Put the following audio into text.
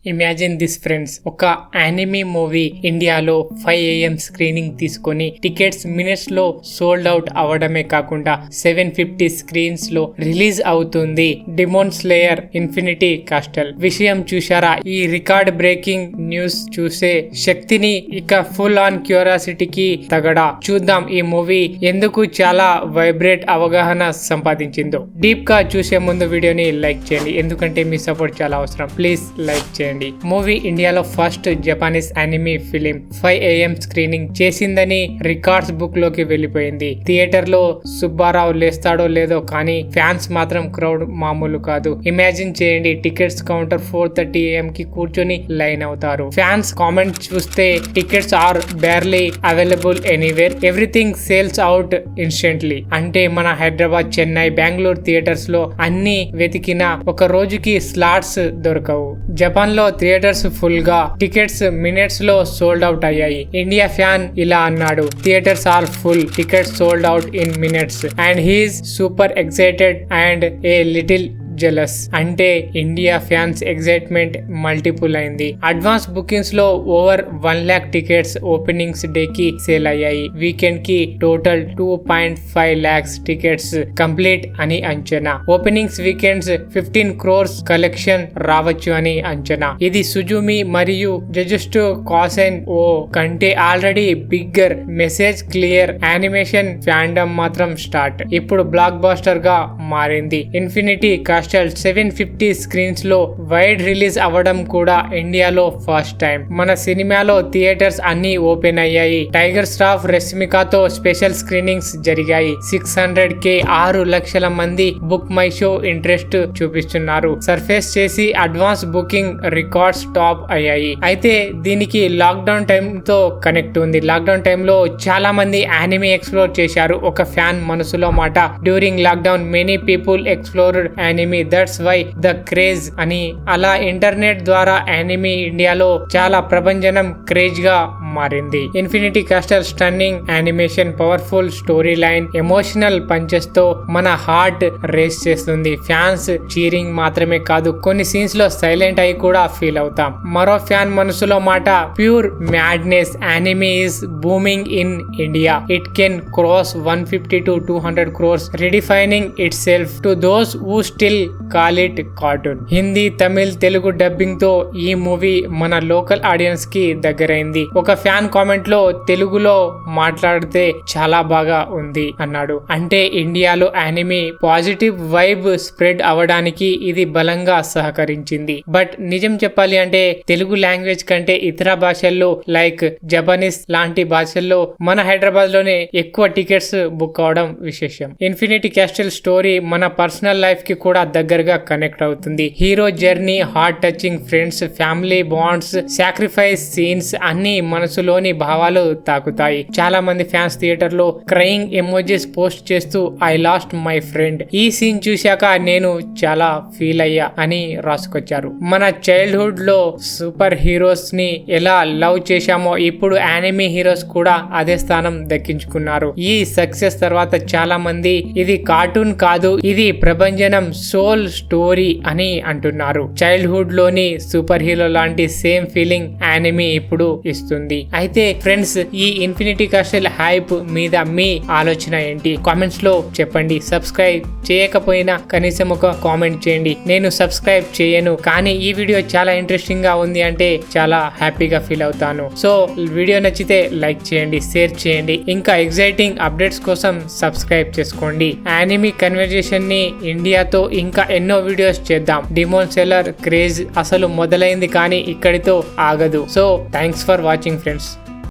Imagine this friends, ఒక anime movie ఇండియాలో 5 AM screening తీసుకొని టికెట్స్ మినిట్స్ లో సోల్డ్ అవుట్ అవడమే కాకుండా 750 స్క్రీన్స్ లో రిలీజ్ అవుతుంది డిమోన్ స్లేయర్ ఇన్ఫినిటీ కాస్టల్. విషయం చూశారా? ఈ రికార్డ్ బ్రేకింగ్ న్యూస్ చూసే శక్తిని ఇక ఫుల్ ఆన్ క్యూరియాసిటీకి తగడా. చూద్దాం ఈ మూవీ ఎందుకు చాలా వైబ్రేట్ అవగాహన సంపాదించిందో. డీప్ గా చూసే ముందు వీడియోని లైక్ చేయండి, ఎందుకంటే మీ సపోర్ట్ చాలా అవసరం. ప్లీజ్ లైక్ చేయండి. మూవీ ఇండియాలో first Japanese anime film 5 AM screening చేసిందని రికార్డ్స్ బుక్ లోకి వెళ్ళిపోయింది. థియేటర్ లో సుబ్బారావు లేస్తాడో లేదో కానీ ఫ్యాన్స్ మాత్రం క్రౌడ్ మామూలు కాదు. ఇమాజిన్ చేయండి, టికెట్స్ కౌంటర్ 4:30 AM కి కూర్చొని లైన్ అవుతారు. ఫ్యాన్స్ కామెంట్ చూస్తే tickets are barely available anywhere, everything sales out instantly. అంటే మన హైదరాబాద్, చెన్నై, బెంగళూరు థియేటర్స్ లో అన్ని వెతికినా ఒక రోజుకి స్లాట్స్ దొరకవు. జపాన్ లో థియేటర్స్ ఫుల్ గా, టికెట్స్ మినిట్స్ లో సోల్డ్ అవుట్ అయ్యాయి. ఇండియా ఫ్యాన్ ఇలా అన్నాడు: theatres are full, tickets sold out in minutes and he's super excited and a little jealous. అంటే ఇండియా ఫ్యాన్స్ ఎగ్జైట్మెంట్ మల్టిపుల్ అయింది. అడ్వాన్స్ బుకింగ్స్ లో over 1 lakh tickets openings day కి sale అయ్యాయి. Weekend కి total 2.5 lakhs tickets complete అని అంచనా. Openings weekends 15 crores collection రావచ్చు అని అంచనా. ఇది సుజుమి మరియు జజుస్టు కాసెన్ ఓ కంటే already bigger. Message clear, animation fandom మాత్రం స్టార్ట్. ఇప్పుడు బ్లాక్ బాస్టర్ గా మారింది. ఇన్ఫినిటీ కాస్టల్ 750 స్క్రీన్స్ లో వైడ్ రిలీజ్ అవ్వడం కూడా ఇండియాలో ఫస్ట్ టైం. మన సినిమాలో థియేటర్స్ అన్ని ఓపెన్ అయ్యాయి. టైగర్ స్టాఫ్ రష్మికతో స్పెషల్ స్క్రీనింగ్స్ జరిగాయి. 600K 6 లక్షల మంది బుక్ మై షో ఇంట్రెస్ట్ చూపిస్తున్నారు. సర్ఫేస్ చేసి అడ్వాన్స్ బుకింగ్ రికార్డ్స్ టాప్ అయ్యాయి. అయితే దీనికి లాక్డౌన్ టైం తో కనెక్ట్ ఉంది. లాక్డౌన్ టైంలో చాలా మంది యానిమే ఎక్స్ప్లోర్ చేశారు. ఒక ఫ్యాన్ మనసులో మాట: during lockdown many people explored anime, that's why the craze అని. అలా ఇంటర్నెట్ ద్వారా యానిమే ఇండియాలో చాలా ప్రభంజనం క్రేజ్ గా మారింది. Infinity castle stunning animation, powerful story line, emotional punches తో మన హార్ట్ రేస్ చేస్తుంది. ఫ్యాన్స్ చీరింగ్ మాత్రమే కాదు, కొన్ని సీన్స్ లో సైలెంట్ అయి కూడా ఫీల్ అవుతాం. మరో ఫ్యాన్ మనసులో మాట: pure madness, anime is booming in India, it can cross 150 to 200 crores, redefining itself to those who still call it cartoon. Hindi, Tamil, Telugu dubbing తో ఈ మూవీ మన లోకల్ ఆడియన్స్ కి దగ్గరైంది. ఒక ఫ్యాన్ కామెంట్ లో తెలుగులో మాట్లాడితే చాలా బాగా ఉంది అన్నాడు. అంటే ఇండియాలో యానిమే పాజిటివ్ వైబ్ స్ప్రెడ్ అవడానికి ఇది బలంగా సహకరించింది. బట్ నిజం చెప్పాలి అంటే తెలుగు లాంగ్వేజ్ కంటే ఇతర భాషల్లో లైక్ జపనీస్ లాంటి భాషల్లో మన హైదరాబాద్ లోనే ఎక్కువ టికెట్స్ బుక్ అవడం విశేషం. ఇన్ఫినిటీ కాస్టల్ స్టోరీ మన పర్సనల్ లైఫ్ కి కూడా దగ్గరగా కనెక్ట్ అవుతుంది. Hero journey, heart touching friends, family bonds, sacrifice scenes అన్ని మనసులోని భావాలు తాకుతాయి. చాలా మంది ఫ్యాన్స్ థియేటర్ లో క్రయింగ్ ఎమోజీస్ పోస్ట్ చేస్తూ ఐ లాస్ట్ మై ఫ్రెండ్, ఈ సీన్ చూశాక నేను చాలా ఫీల్ అయ్యా అని రాసుకొచ్చారు. మన చైల్డ్హుడ్ లో సూపర్ హీరోస్ ని ఎలా లవ్ చేశామో ఇప్పుడు యానిమే హీరోస్ కూడా అదే స్థానం దక్కించుకున్నారు. ఈ సక్సెస్ తర్వాత చాలా మంది ఇది కార్టూన్ కాదు, ఇది ప్రభంజనం, సోల్ స్టోరీ అని అంటున్నారు. చైల్డ్హుడ్ లోని సూపర్ హీరో లాంటి సేమ్ ఫీలింగ్ యానిమే ఇప్పుడు ఇస్తుంది. అయితే ఫ్రెండ్స్, ఈ ఇన్ఫినిటీ కాస్టల్ హైప్ మీద మీ ఆలోచన ఏంటి? కామెంట్స్ లో చెప్పండి. సబ్స్క్రైబ్ చేయకపోయినా కనీసం ఒక కామెంట్ చేయండి. నేను సబ్స్క్రైబ్ చేయను, కానీ ఈ వీడియో చాలా ఇంట్రెస్టింగ్ గా ఉంది అంటే చాలా హ్యాపీగా ఫీల్ అవుతాను. సో వీడియో నచ్చితే లైక్ చేయండి, షేర్ చేయండి. ఇంకా ఎగ్జైటింగ్ అప్డేట్స్ కోసం సబ్స్క్రైబ్ చేసుకోండి. యానిమే కన్వర్జేషన్ ని ఇండియాతో ఇంకా ఎన్నో వీడియోస్ చేద్దాం. డిమోన్ స్లేయర్ క్రేజ్ అసలు మొదలైంది కానీ ఇక్కడితో ఆగదు. So thanks for watching friends.